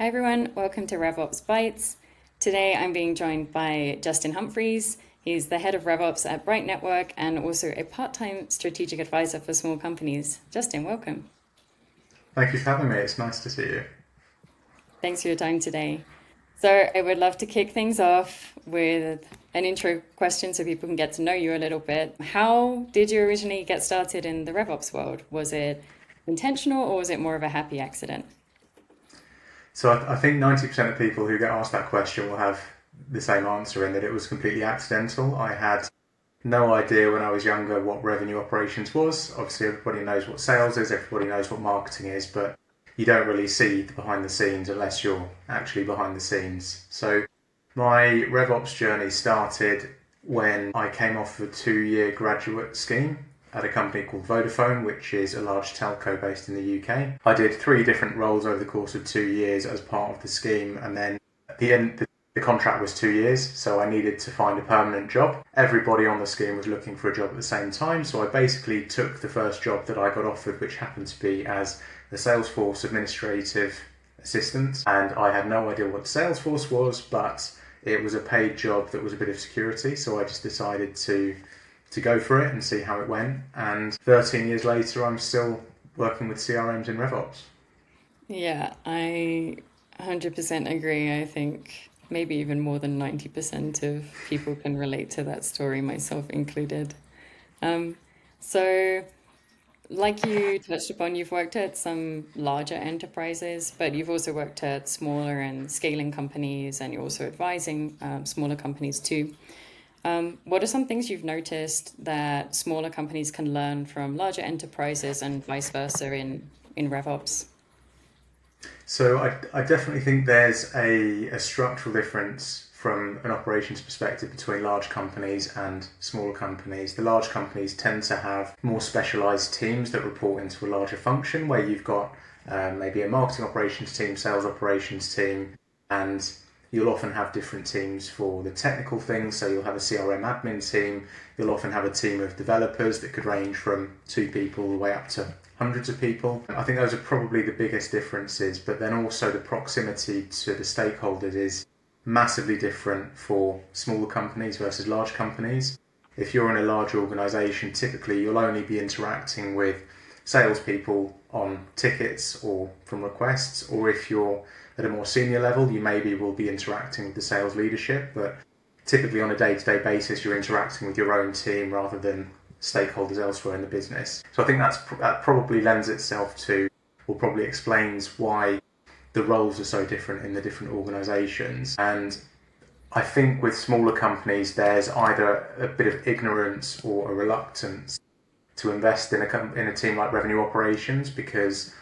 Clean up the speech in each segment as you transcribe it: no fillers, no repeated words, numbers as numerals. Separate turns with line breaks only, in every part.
Hi everyone, welcome to RevOps Bites. Today I'm being joined by Justin Humphreys. He's the head of RevOps at Bright Network and also a part-time strategic advisor for small companies. Justin, welcome.
Thank you for having me. It's nice to see you.
Thanks for your time today. So I would love to kick things off with an intro question so people can get to know you a little bit. How did you originally get started in the RevOps world? Was it intentional or was it more of a happy accident?
So I think 90% of people who get asked that question will have the same answer in that it was completely accidental. I had no idea when I was younger what revenue operations was. Obviously, everybody knows what sales is, everybody knows what marketing is, but you don't really see the behind the scenes unless you're actually behind the scenes. So my RevOps journey started when I came off a 2-year graduate scheme at a company called Vodafone, which is a large telco based in the UK. I did 3 different roles over the course of 2 years as part of the scheme, and then at the end, the contract was 2 years, so I needed to find a permanent job. Everybody on the scheme was looking for a job at the same time, so I basically took the first job that I got offered, which happened to be as the Salesforce administrative assistant. And I had no idea what Salesforce was, but it was a paid job that was a bit of security, so I just decided to go for it and see how it went. And 13 years later, I'm still working with CRMs in RevOps.
Yeah, I 100% agree. I think maybe even more than 90% of people can relate to that story, myself included. Um, so, like you touched upon, you've worked at some larger enterprises, but you've also worked at smaller and scaling companies, and you're also advising smaller companies too. What are some things you've noticed that smaller companies can learn from larger enterprises and vice versa in RevOps?
So I definitely think there's a structural difference from an operations perspective between large companies and smaller companies. The large companies tend to have more specialized teams that report into a larger function where you've got maybe a marketing operations team, sales operations team, and you'll often have different teams for the technical things. So you'll have a CRM admin team, you'll often have a team of developers that could range from 2 people all the way up to hundreds of people. I think those are probably the biggest differences, but then also the proximity to the stakeholders is massively different for smaller companies versus large companies. If you're in a large organization, typically you'll only be interacting with salespeople on tickets or from requests, or if you're at a more senior level, you maybe will be interacting with the sales leadership, but typically on a day-to-day basis, you're interacting with your own team rather than stakeholders elsewhere in the business. So I think that probably lends itself to, or probably explains why the roles are so different in the different organisations. And I think with smaller companies, there's either a bit of ignorance or a reluctance to invest in a team like revenue operations, because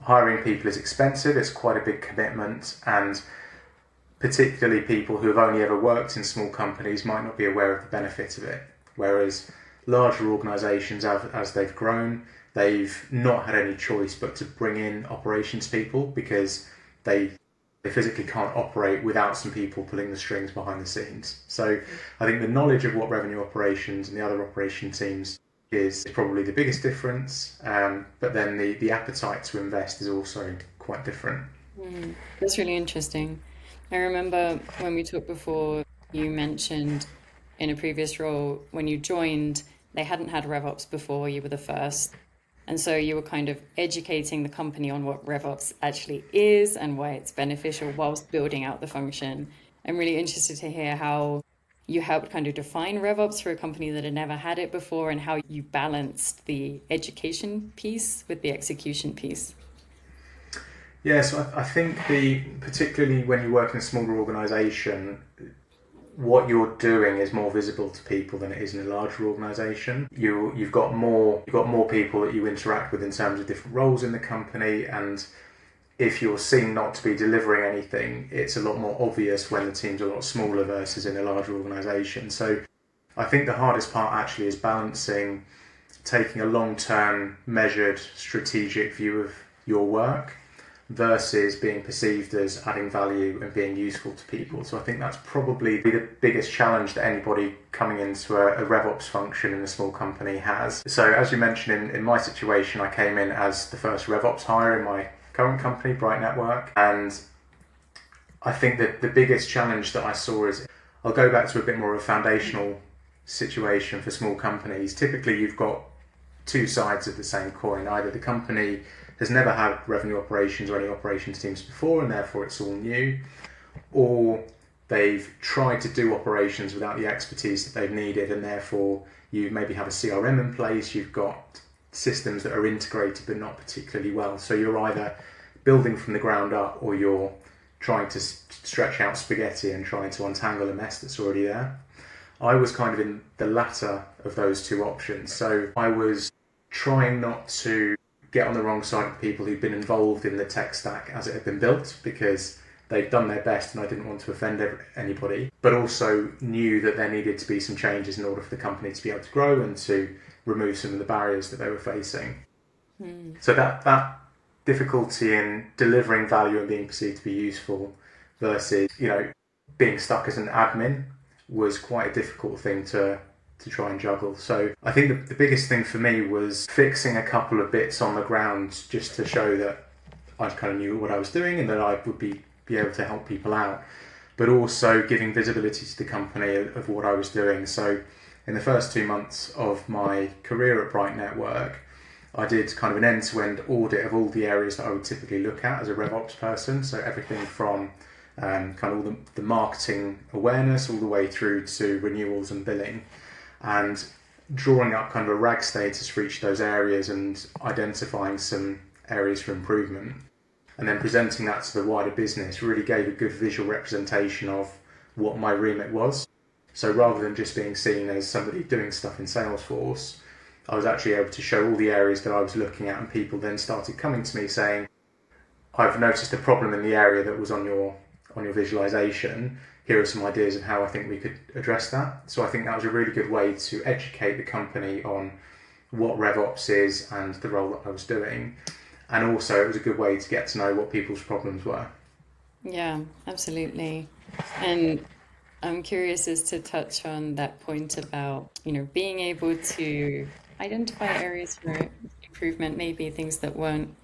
hiring people is expensive, it's quite a big commitment, and particularly people who have only ever worked in small companies might not be aware of the benefit of it. Whereas larger organisations, as they've grown, they've not had any choice but to bring in operations people because they physically can't operate without some people pulling the strings behind the scenes. So I think the knowledge of what revenue operations and the other operation teams is probably the biggest difference, but then the appetite to invest is also quite different.
That's really interesting. I remember when we talked before, you mentioned in a previous role when you joined, they hadn't had RevOps before, you were the first. And so you were kind of educating the company on what RevOps actually is and why it's beneficial whilst building out the function. I'm really interested to hear how you helped kind of define RevOps for a company that had never had it before and how you balanced the education piece with the execution piece.
Yes, I think particularly when you work in a smaller organisation, what you're doing is more visible to people than it is in a larger organisation. You've got more people that you interact with in terms of different roles in the company, and if you're seen not to be delivering anything, it's a lot more obvious when the team's a lot smaller versus in a larger organisation. So I think the hardest part actually is balancing taking a long-term, measured, strategic view of your work versus being perceived as adding value and being useful to people. So I think that's probably the biggest challenge that anybody coming into a RevOps function in a small company has. So as you mentioned, in my situation, I came in as the first RevOps hire in my current company, Bright Network, and I think that the biggest challenge that I saw is, I'll go back to a bit more of a foundational situation for small companies. Typically, you've got two sides of the same coin. Either the company has never had revenue operations or any operations teams before, and therefore it's all new, or they've tried to do operations without the expertise that they've needed, and therefore you maybe have a CRM in place, you've got systems that are integrated but not particularly well. So you're either building from the ground up, or you're trying to stretch out spaghetti and trying to untangle a mess that's already there. I was kind of in the latter of those two options. So I was trying not to get on the wrong side of people who'd been involved in the tech stack as it had been built, because they'd done their best and I didn't want to offend anybody, but also knew that there needed to be some changes in order for the company to be able to grow and to remove some of the barriers that they were facing. So that difficulty in delivering value and being perceived to be useful versus, being stuck as an admin was quite a difficult thing to try and juggle. So I think the biggest thing for me was fixing a couple of bits on the ground just to show that I kind of knew what I was doing and that I would be able to help people out, but also giving visibility to the company of what I was doing. So in the first 2 months of my career at Bright Network, I did kind of an end-to-end audit of all the areas that I would typically look at as a RevOps person. So everything from kind of all the marketing awareness all the way through to renewals and billing, and drawing up kind of a RAG status for each of those areas and identifying some areas for improvement. And then presenting that to the wider business really gave a good visual representation of what my remit was. So rather than just being seen as somebody doing stuff in Salesforce, I was actually able to show all the areas that I was looking at, and people then started coming to me saying, I've noticed a problem in the area that was on your visualization. Here are some ideas of how I think we could address that. So I think that was a really good way to educate the company on what RevOps is and the role that I was doing. And also it was a good way to get to know what people's problems were.
Yeah, absolutely. And I'm curious as to touch on that point about, being able to identify areas for improvement, maybe things that weren't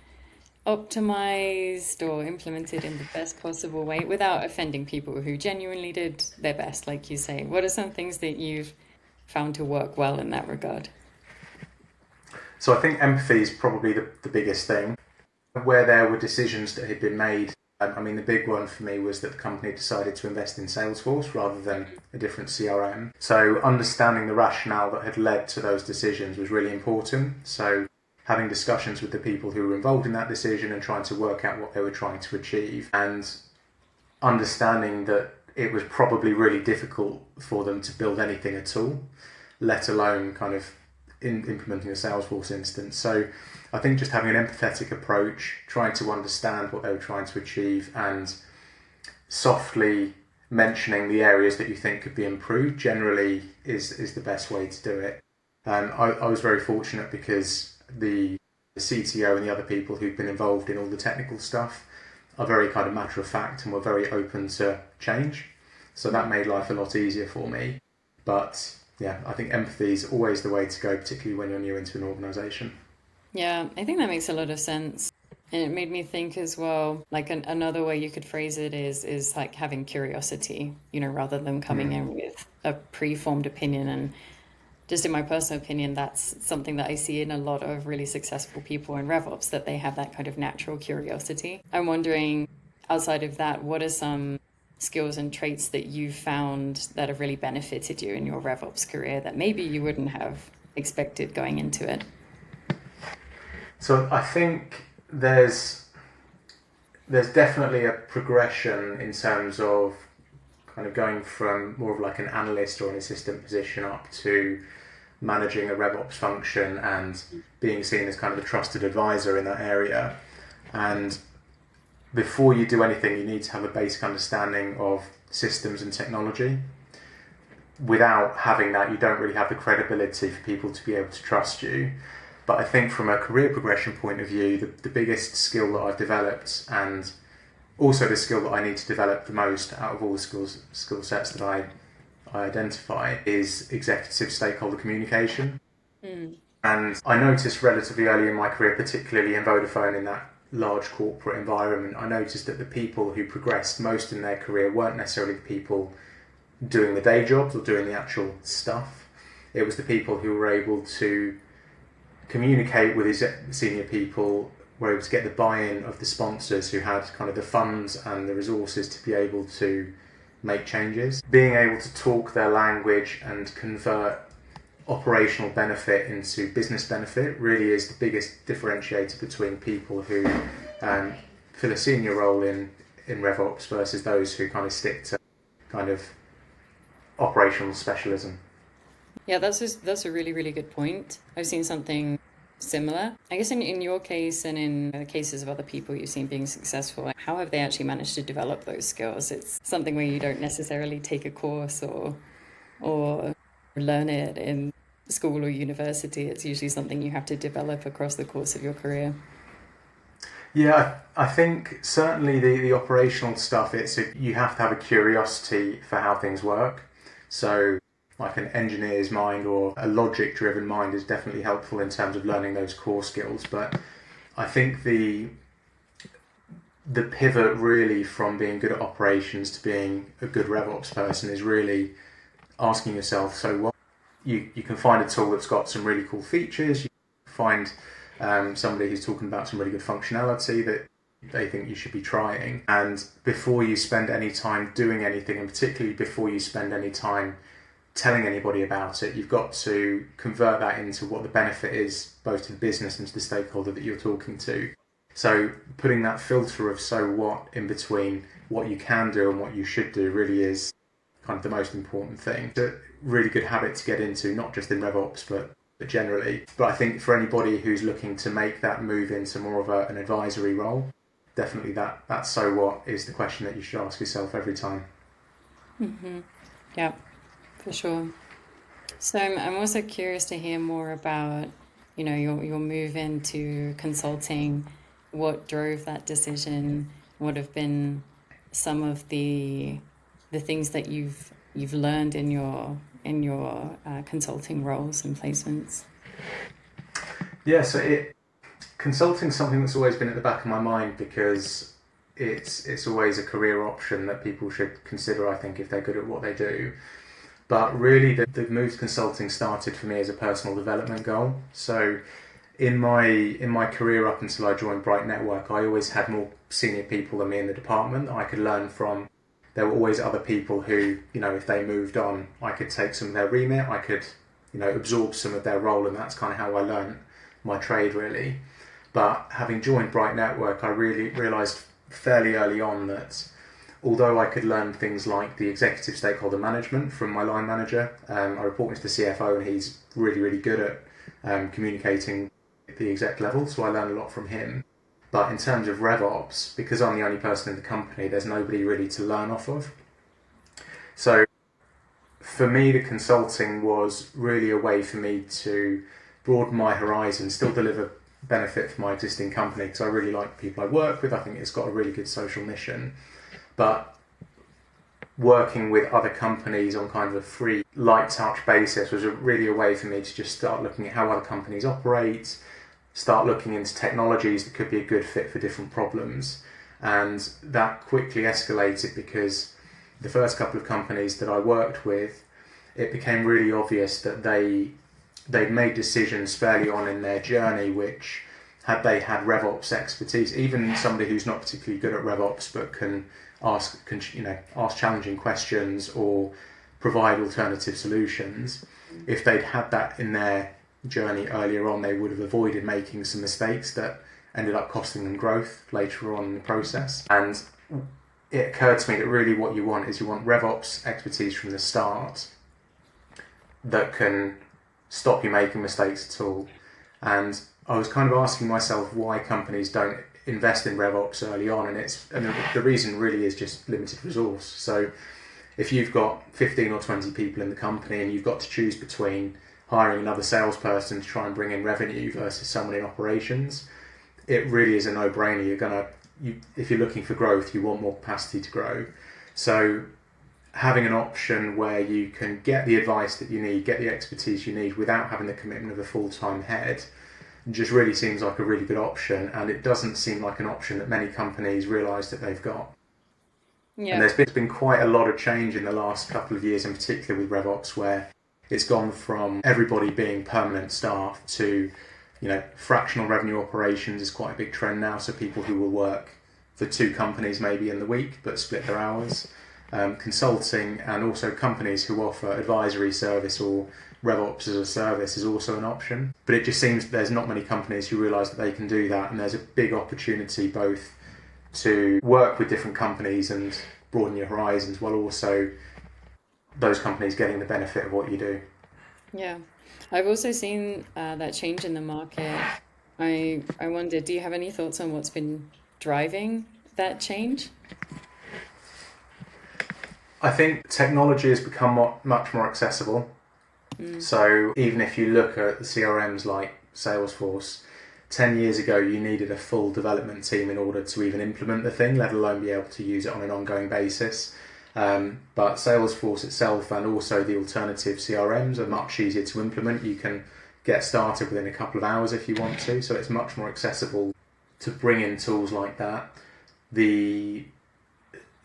optimized or implemented in the best possible way without offending people who genuinely did their best, like you say. What are some things that you've found to work well in that regard?
So I think empathy is probably the biggest thing. Where there were decisions that had been made, the big one for me was that the company decided to invest in Salesforce rather than a different CRM. So understanding the rationale that had led to those decisions was really important. So having discussions with the people who were involved in that decision and trying to work out what they were trying to achieve, and understanding that it was probably really difficult for them to build anything at all, let alone kind of implementing a Salesforce instance. So I think just having an empathetic approach, trying to understand what they were trying to achieve, and softly mentioning the areas that you think could be improved generally is the best way to do it. I was very fortunate because the CTO and the other people who've been involved in all the technical stuff are very kind of matter of fact and were very open to change. So that made life a lot easier for me. But yeah, I think empathy is always the way to go, particularly when you're new into an organisation.
Yeah, I think that makes a lot of sense. And it made me think as well, like another way you could phrase it is like having curiosity, rather than coming in with a preformed opinion. And just in my personal opinion, that's something that I see in a lot of really successful people in RevOps, that they have that kind of natural curiosity. I'm wondering, outside of that, what are some skills and traits that you've found that have really benefited you in your RevOps career that maybe you wouldn't have expected going into it?
So I think there's definitely a progression in terms of kind of going from more of like an analyst or an assistant position up to managing a RevOps function and being seen as kind of a trusted advisor in that area. And before you do anything, you need to have a basic understanding of systems and technology. Without having that, you don't really have the credibility for people to be able to trust you. But I think from a career progression point of view, the biggest skill that I've developed, and also the skill that I need to develop the most out of all the skill sets that I identify, is executive stakeholder communication. And I noticed relatively early in my career, particularly in Vodafone, in that large corporate environment, I noticed that the people who progressed most in their career weren't necessarily the people doing the day jobs or doing the actual stuff. It was the people who were able to communicate with his senior people, were able to get the buy-in of the sponsors who had kind of the funds and the resources to be able to make changes. Being able to talk their language and convert operational benefit into business benefit really is the biggest differentiator between people who fill a senior role in RevOps versus those who kind of stick to kind of operational specialism.
Yeah, that's a really, really good point. I've seen something similar. I guess in your case and in the cases of other people you've seen being successful, how have they actually managed to develop those skills? It's something where you don't necessarily take a course or learn it in school or university. It's usually something you have to develop across the course of your career.
Yeah, I think certainly the operational stuff, you have to have a curiosity for how things work. So like an engineer's mind or a logic-driven mind is definitely helpful in terms of learning those core skills. But I think the pivot really from being good at operations to being a good RevOps person is really asking yourself, so what? You can find a tool that's got some really cool features. You find somebody who's talking about some really good functionality that they think you should be trying. And before you spend any time doing anything, and particularly before you spend any time telling anybody about it, you've got to convert that into what the benefit is, both to the business and to the stakeholder that you're talking to. So putting that filter of so what in between what you can do and what you should do really is kind of the most important thing. It's a really good habit to get into, not just in RevOps, but generally. But I think for anybody who's looking to make that move into more of an advisory role, definitely that so what is the question that you should ask yourself every time.
Mm-hmm. Yeah, for sure. So I'm also curious to hear more about, your move into consulting. What drove that decision? What have been some of the things that you've learned in your consulting roles and placements?
Yeah, so consulting is something that's always been at the back of my mind because it's always a career option that people should consider, I think, if they're good at what they do. But really, the move to consulting started for me as a personal development goal. So in my career up until I joined Bright Network, I always had more senior people than me in the department that I could learn from. There were always other people who, if they moved on, I could take some of their remit, I could, absorb some of their role, and that's kind of how I learned my trade, really. But having joined Bright Network, I really realised fairly early on that although I could learn things like the executive stakeholder management from my line manager, I report into the CFO, and he's really, really good at communicating at the exec level, so I learned a lot from him. But in terms of RevOps, because I'm the only person in the company, there's nobody really to learn off of. So for me, the consulting was really a way for me to broaden my horizon, still deliver benefit for my existing company, because I really like the people I work with. I think it's got a really good social mission. But working with other companies on kind of a free, light touch basis was really a way for me to just start looking at how other companies operate, start looking into technologies that could be a good fit for different problems. And that quickly escalated because the first couple of companies that I worked with, it became really obvious that they'd made decisions fairly on in their journey which, had they had RevOps expertise, even somebody who's not particularly good at RevOps but can ask challenging questions or provide alternative solutions, if they'd had that in their journey earlier on, they would have avoided making some mistakes that ended up costing them growth later on in the process. And it occurred to me that really what you want RevOps expertise from the start that can stop you making mistakes at all. And I was kind of asking myself why companies don't invest in RevOps early on, and the reason really is just limited resource. So if you've got 15 or 20 people in the company and you've got to choose between hiring another salesperson to try and bring in revenue versus someone in operations, it really is a no-brainer. If you're looking for growth, you want more capacity to grow. So having an option where you can get the advice that you need, get the expertise you need without having the commitment of a full-time head, It just really seems like a really good option, and it doesn't seem like an option that many companies realise that they've got.
Yeah.
And there's been quite a lot of change in the last couple of years, in particular with RevOps, where it's gone from everybody being permanent staff to, fractional revenue operations is quite a big trend now. So people who will work for 2 companies maybe in the week, but split their hours. Consulting, and also companies who offer advisory service or RevOps as a service is also an option. But it just seems that there's not many companies who realise that they can do that, and there's a big opportunity both to work with different companies and broaden your horizons, while also those companies getting the benefit of what you do.
Yeah. I've also seen that change in the market. I wonder, do you have any thoughts on what's been driving that change?
I think technology has become much more accessible. So even if you look at the CRMs like Salesforce, 10 years ago you needed a full development team in order to even implement the thing, let alone be able to use it on an ongoing basis. But Salesforce itself and also the alternative CRMs are much easier to implement. You can get started within a couple of hours if you want to, so it's much more accessible to bring in tools like that.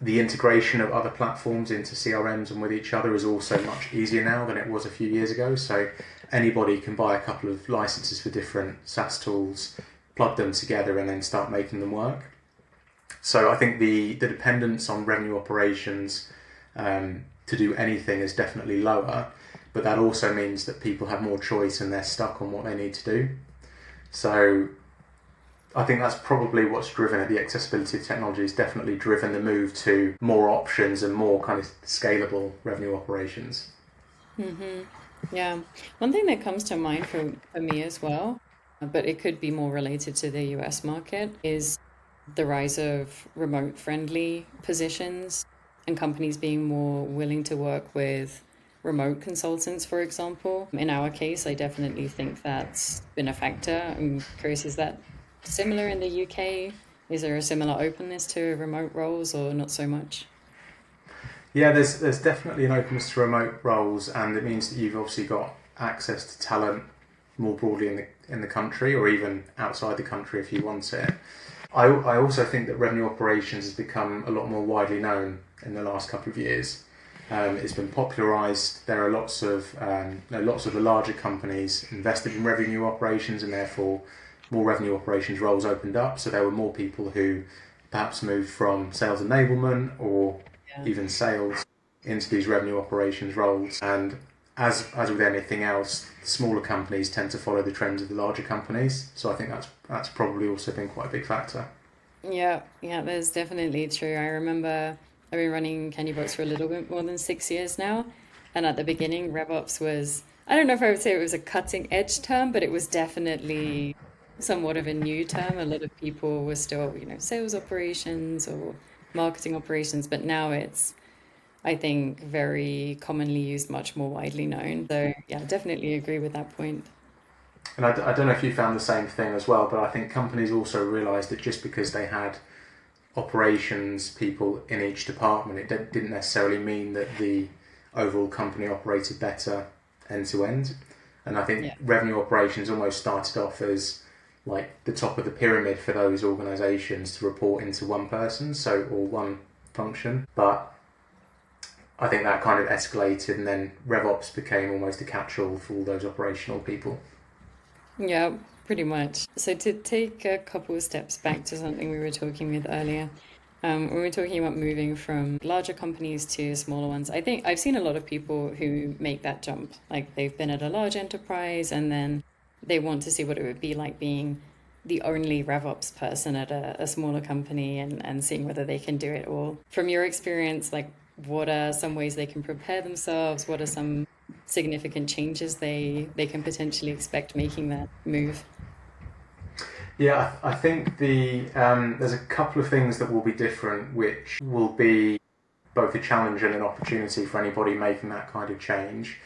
The integration of other platforms into CRMs and with each other is also much easier now than it was a few years ago. So anybody can buy a couple of licenses for different SaaS tools, plug them together and then start making them work. So I think the dependence on revenue operations to do anything is definitely lower, but that also means that people have more choice and they're stuck on what they need to do. So I think that's probably what's driven it. The accessibility of technology has definitely driven the move to more options and more kind of scalable revenue operations.
Yeah. One thing that comes to mind for me as well, but it could be more related to the US market, is the rise of remote friendly positions and companies being more willing to work with remote consultants, for example. In our case, I definitely think that's been a factor. I'm curious, is that similar in the UK? Is there a similar openness to remote roles or not so much?
Yeah, there's definitely an openness to remote roles, and it means that you've obviously got access to talent more broadly in the country, or even outside the country if you want it. I also think that revenue operations has become a lot more widely known in the last couple of years. It's been popularised. There are lots of the larger companies invested in revenue operations, and therefore more revenue operations roles opened up. So there were more people who perhaps moved from sales enablement or
Yeah.
even sales into these revenue operations roles. And as with anything else, smaller companies tend to follow the trends of the larger companies. So I think that's probably also been quite a big factor.
Yeah, yeah, that's definitely true. I remember I've been running Candybox for a little bit more than 6 years now. And at the beginning, RevOps was, I don't know if I would say it was a cutting edge term, but it was definitely somewhat of a new term. A lot of people were still, sales operations or marketing operations, but now it's, I think, very commonly used, much more widely known. So, yeah, definitely agree with that point.
And I don't know if you found the same thing as well, but I think companies also realised that just because they had operations people in each department, it didn't necessarily mean that the overall company operated better end to end. And I think
Yeah.
revenue operations almost started off as like the top of the pyramid for those organisations to report into one person, or one function. But I think that kind of escalated, and then RevOps became almost a catch-all for all those operational people.
Yeah, pretty much. So to take a couple of steps back to something we were talking with earlier, when we were talking about moving from larger companies to smaller ones, I think I've seen a lot of people who make that jump. Like they've been at a large enterprise and then they want to see what it would be like being the only RevOps person at a smaller company and seeing whether they can do it all. From your experience, like what are some ways they can prepare themselves? What are some significant changes they can potentially expect making that move?
Yeah, I think there's a couple of things that will be different, which will be both a challenge and an opportunity for anybody making that kind of change.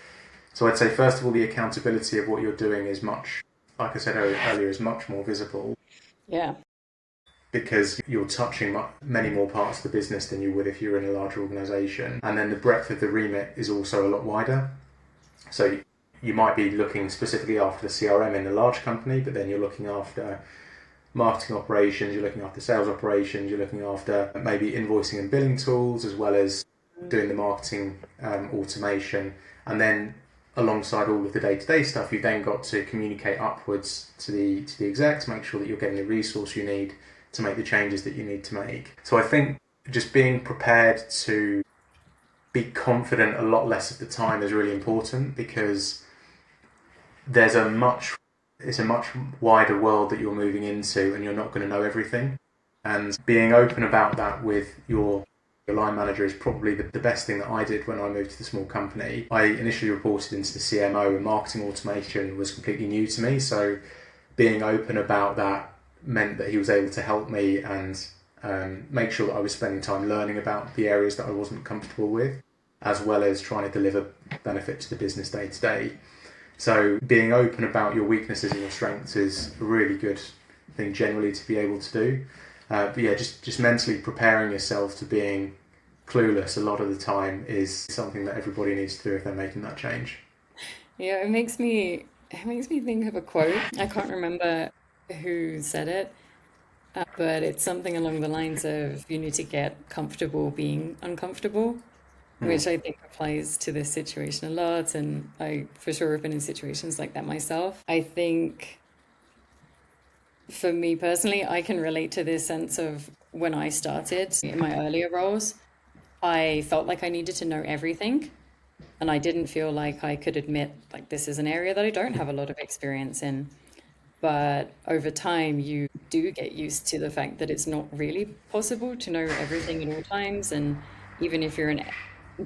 So I'd say, first of all, the accountability of what you're doing is much, like I said earlier, is much more visible,
Yeah.
because you're touching many more parts of the business than you would if you were in a larger organisation. And then the breadth of the remit is also a lot wider. So you might be looking specifically after the CRM in a large company, but then you're looking after marketing operations, you're looking after sales operations, you're looking after maybe invoicing and billing tools, as well as doing the marketing automation. And then alongside all of the day-to-day stuff, you've then got to communicate upwards to the execs, make sure that you're getting the resource you need to make the changes that you need to make. So I think just being prepared to be confident a lot less of the time is really important, because it's a much wider world that you're moving into, and you're not going to know everything. And being open about that with your line manager is probably the best thing that I did when I moved to the small company. I initially reported into the CMO, and marketing automation was completely new to me. So being open about that meant that he was able to help me and make sure that I was spending time learning about the areas that I wasn't comfortable with, as well as trying to deliver benefit to the business day to day. So being open about your weaknesses and your strengths is a really good thing generally to be able to do. But yeah, just mentally preparing yourself to being clueless a lot of the time is something that everybody needs to do if they're making that change.
Yeah, it makes me think of a quote. I can't remember who said it, but it's something along the lines of you need to get comfortable being uncomfortable,
Mm.
which I think applies to this situation a lot. And I for sure have been in situations like that myself. I think for me personally, I can relate to this sense of when I started in my earlier roles, I felt like I needed to know everything. And I didn't feel like I could admit, like, this is an area that I don't have a lot of experience in. But over time, you do get used to the fact that it's not really possible to know everything at all times. And even if you're in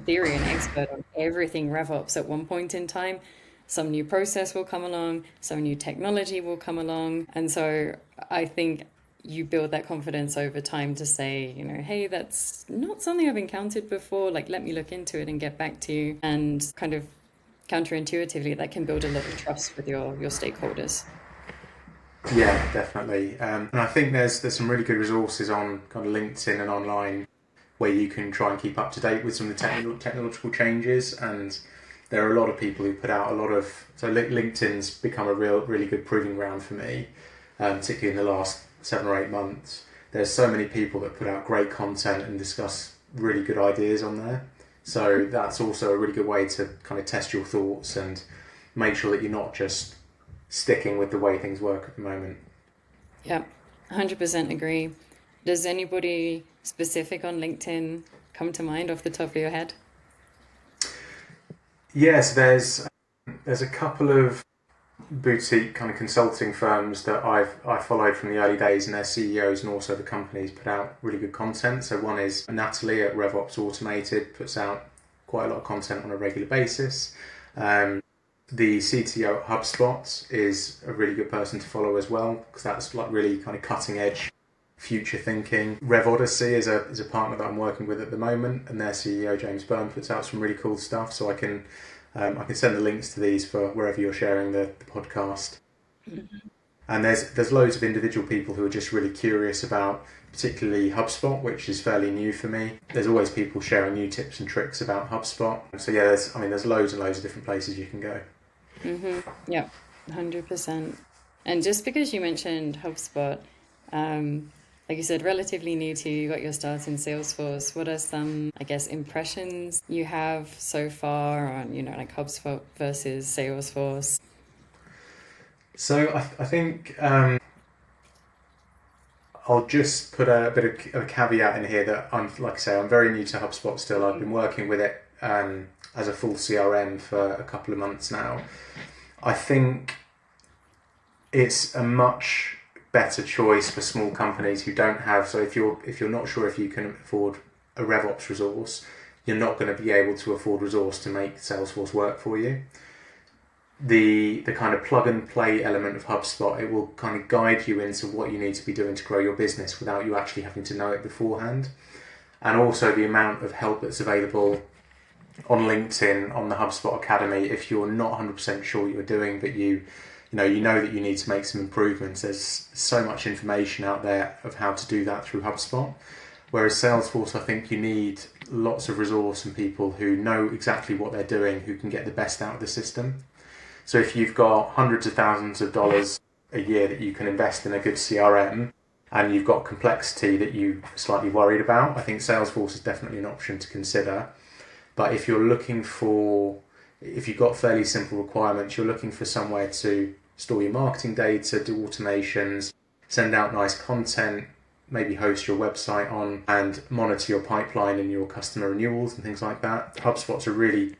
theory, an expert on everything RevOps at one point in time, some new process will come along, some new technology will come along. And so I think you build that confidence over time to say, hey, that's not something I've encountered before. Like, let me look into it and get back to you. And kind of counterintuitively, that can build a lot of trust with your stakeholders.
Yeah, definitely. And I think there's some really good resources on kind of LinkedIn and online where you can try and keep up to date with some of the technological changes. And there are a lot of people who put out a lot of. So LinkedIn's become a really good proving ground for me, particularly in the last 7 or 8 months. There's so many people that put out great content and discuss really good ideas on there. So that's also a really good way to kind of test your thoughts and make sure that you're not just sticking with the way things work at the moment.
Yeah, 100% agree. Does anybody specific on LinkedIn come to mind off the top of your head?
Yes, there's a couple of boutique kind of consulting firms that I followed from the early days, and their CEOs and also the companies put out really good content. So one is Natalie at RevOps Automated, puts out quite a lot of content on a regular basis. The CTO at HubSpot is a really good person to follow as well, because that's like really kind of cutting edge future thinking. RevOdyssey is a partner that I'm working with at the moment, and their CEO James Byrne puts out some really cool stuff. So I can send the links to these for wherever you're sharing the podcast. And there's loads of individual people who are just really curious about particularly HubSpot, which is fairly new for me. There's always people sharing new tips and tricks about HubSpot. So yeah, there's loads and loads of different places you can go.
Yeah, 100%. And just because you mentioned HubSpot, like you said, relatively new to you, you got your start in Salesforce. What are some, I guess, impressions you have so far on, like HubSpot versus Salesforce?
So I think I'll just put a bit of a caveat in here that like I say, I'm very new to HubSpot still. I've been working with it as a full CRM for a couple of months now. I think it's a much better choice for small companies who don't have. So if you're not sure if you can afford a RevOps resource, you're not going to be able to afford resource to make Salesforce work for you. The kind of plug and play element of HubSpot, it will kind of guide you into what you need to be doing to grow your business without you actually having to know it beforehand. And also the amount of help that's available on LinkedIn, on the HubSpot Academy, if you're not 100% sure what you're doing, but you know that you need to make some improvements. There's so much information out there of how to do that through HubSpot. Whereas Salesforce, I think you need lots of resource and people who know exactly what they're doing, who can get the best out of the system. So if you've got hundreds of thousands of dollars a year that you can invest in a good CRM, and you've got complexity that you're slightly worried about, I think Salesforce is definitely an option to consider. But if you're looking for, if you've got fairly simple requirements, you're looking for somewhere to store your marketing data, do automations, send out nice content, maybe host your website on, and monitor your pipeline and your customer renewals and things like that, HubSpot's a really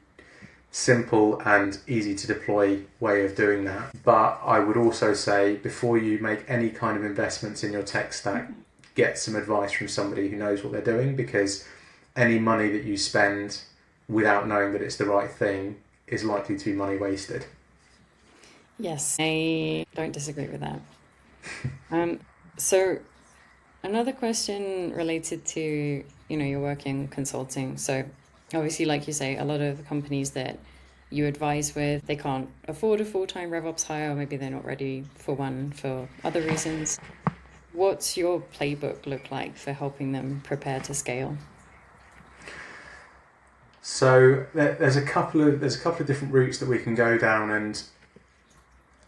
simple and easy to deploy way of doing that. But I would also say, before you make any kind of investments in your tech stack, get some advice from somebody who knows what they're doing, because any money that you spend without knowing that it's the right thing is likely to be money wasted.
Yes, I don't disagree with that. So another question related to, your work in consulting. So obviously, like you say, a lot of the companies that you advise with, they can't afford a full-time RevOps hire, or maybe they're not ready for one for other reasons. What's your playbook look like for helping them prepare to scale?
So there's a couple of different routes that we can go down, and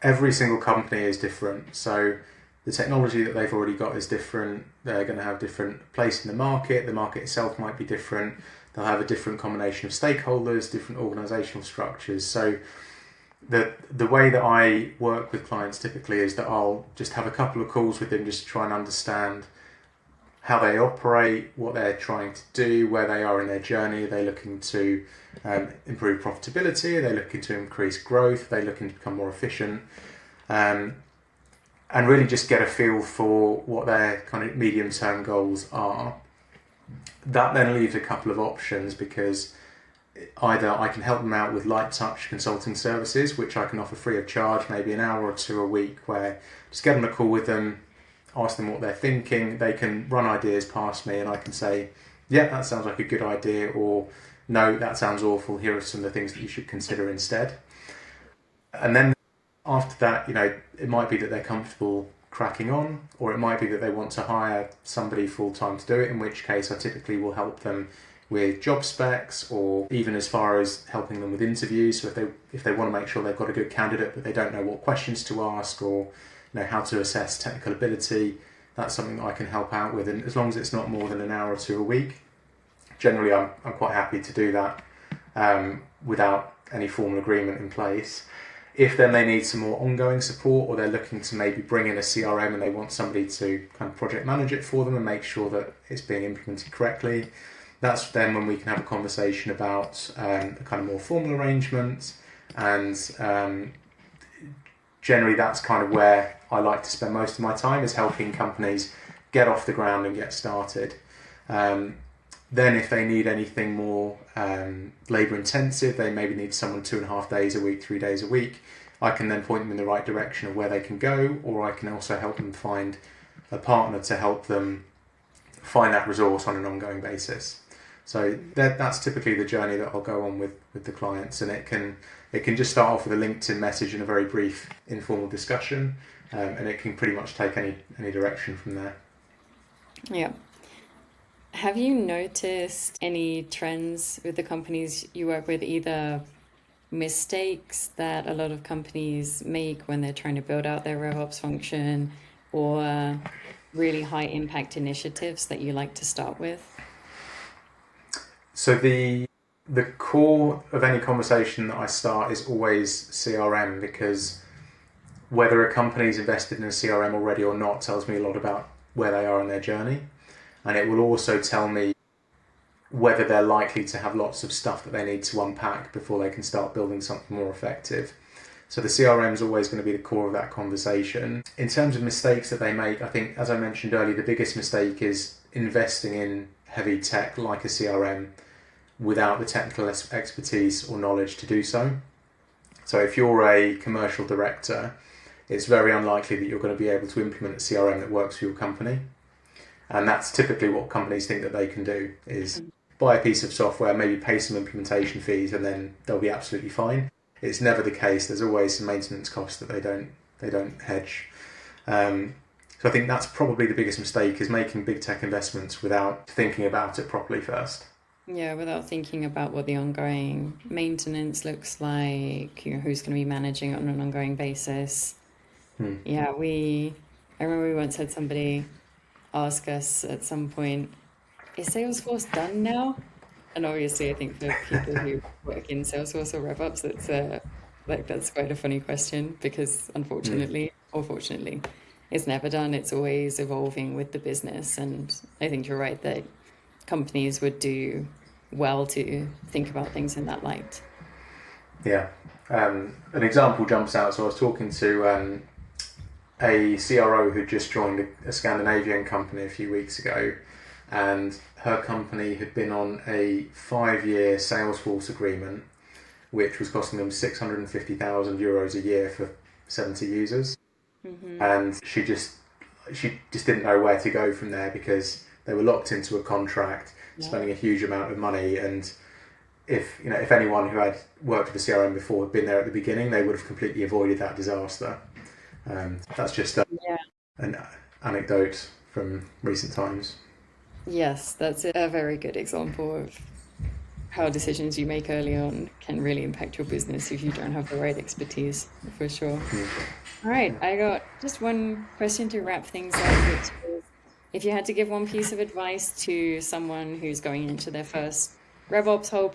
every single company is different. So the technology that they've already got is different. They're going to have different place in the market. The market itself might be different. They'll have a different combination of stakeholders, different organizational structures. So the way that I work with clients typically is that I'll just have a couple of calls with them just to try and understand how they operate, what they're trying to do, where they are in their journey. Are they looking to improve profitability? Are they looking to increase growth? Are they looking to become more efficient? And really just get a feel for what their kind of medium-term goals are. That then leaves a couple of options, because either I can help them out with light touch consulting services, which I can offer free of charge, maybe an hour or two a week, where just get on a call with them, ask them what they're thinking. They can run ideas past me and I can say, yeah, that sounds like a good idea, or no, that sounds awful, here are some of the things that you should consider instead. And then after that, it might be that they're comfortable cracking on, or it might be that they want to hire somebody full-time to do it, in which case I typically will help them with job specs, or even as far as helping them with interviews. So if they want to make sure they've got a good candidate but they don't know what questions to ask, or how to assess technical ability, that's something that I can help out with. And as long as it's not more than an hour or two a week, generally I'm quite happy to do that without any formal agreement in place. If then they need some more ongoing support, or they're looking to maybe bring in a CRM and they want somebody to kind of project manage it for them and make sure that it's being implemented correctly, that's then when we can have a conversation about a kind of more formal arrangements. And generally that's kind of where I like to spend most of my time, is helping companies get off the ground and get started. Then if they need anything more labour intensive, they maybe need someone 2.5 days a week, 3 days a week, I can then point them in the right direction of where they can go, or I can also help them find a partner to help them find that resource on an ongoing basis. So that's typically the journey that I'll go on with the clients, and it can just start off with a LinkedIn message and a very brief informal discussion, and it can pretty much take any direction from there.
Yeah. Have you noticed any trends with the companies you work with, either mistakes that a lot of companies make when they're trying to build out their RevOps function, or really high impact initiatives that you like to start with?
So the core of any conversation that I start is always CRM, because whether a company's invested in a CRM already or not tells me a lot about where they are in their journey. And it will also tell me whether they're likely to have lots of stuff that they need to unpack before they can start building something more effective. So the CRM is always going to be the core of that conversation. In terms of mistakes that they make, I think, as I mentioned earlier, the biggest mistake is investing in heavy tech like a CRM without the technical expertise or knowledge to do so. So if you're a commercial director, it's very unlikely that you're going to be able to implement a CRM that works for your company. And that's typically what companies think that they can do, is buy a piece of software, maybe pay some implementation fees, and then they'll be absolutely fine. It's never the case. There's always some maintenance costs that they don't hedge. So I think that's probably the biggest mistake, is making big tech investments without thinking about it properly first.
Yeah, without thinking about what the ongoing maintenance looks like, who's going to be managing it on an ongoing basis.
Hmm.
Yeah, I remember we once had somebody ask us at some point, is Salesforce done now? And obviously, I think for people who work in Salesforce or RevOps, that's quite a funny question because
Hmm.
unfortunately, or fortunately, it's never done. It's always evolving with the business. And I think you're right that companies would do well to think about things in that light.
Yeah. An example jumps out. So I was talking to a CRO who just joined a Scandinavian company a few weeks ago, and her company had been on a 5-year Salesforce agreement, which was costing them €650,000 a year for 70 users,
Hmm.
and she just didn't know where to go from there because they were locked into a contract,
Yeah.
spending a huge amount of money, and if anyone who had worked with a CRM before had been there at the beginning, they would have completely avoided that disaster. That's just
Yeah.
an anecdote from recent times.
Yes, that's a very good example of how decisions you make early on can really impact your business if you don't have the right expertise, for sure. All right, I got just one question to wrap things up, which is if you had to give one piece of advice to someone who's going into their first RevOps whole,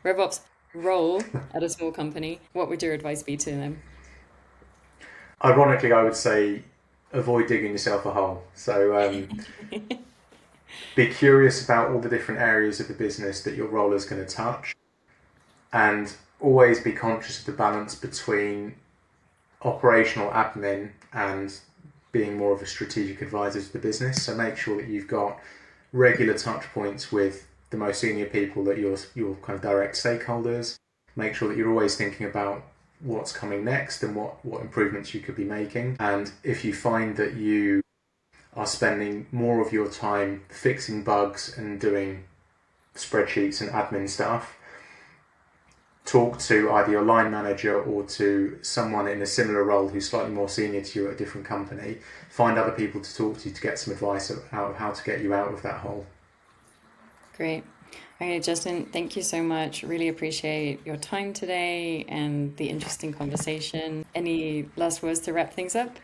RevOps role at a small company, what would your advice be to them?
Ironically, I would say avoid digging yourself a hole. So be curious about all the different areas of the business that your role is going to touch, and always be conscious of the balance between operational admin and being more of a strategic advisor to the business. So make sure that you've got regular touch points with the most senior people, that your kind of direct stakeholders. Make sure that you're always thinking about what's coming next and what improvements you could be making. And if you find that you are spending more of your time fixing bugs and doing spreadsheets and admin stuff, talk to either your line manager or to someone in a similar role who's slightly more senior to you at a different company. Find other people to talk to get some advice about how to get you out of that hole.
Great. Okay, Justin, thank you so much. Really appreciate your time today and the interesting conversation. Any last words to wrap things up?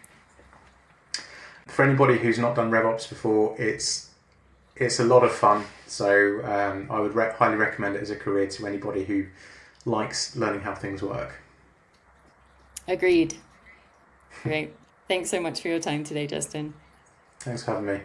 For anybody who's not done RevOps before, it's a lot of fun. So I would highly recommend it as a career to anybody who likes learning how things work.
Agreed. Great. Thanks so much for your time today, Justin.
Thanks for having me.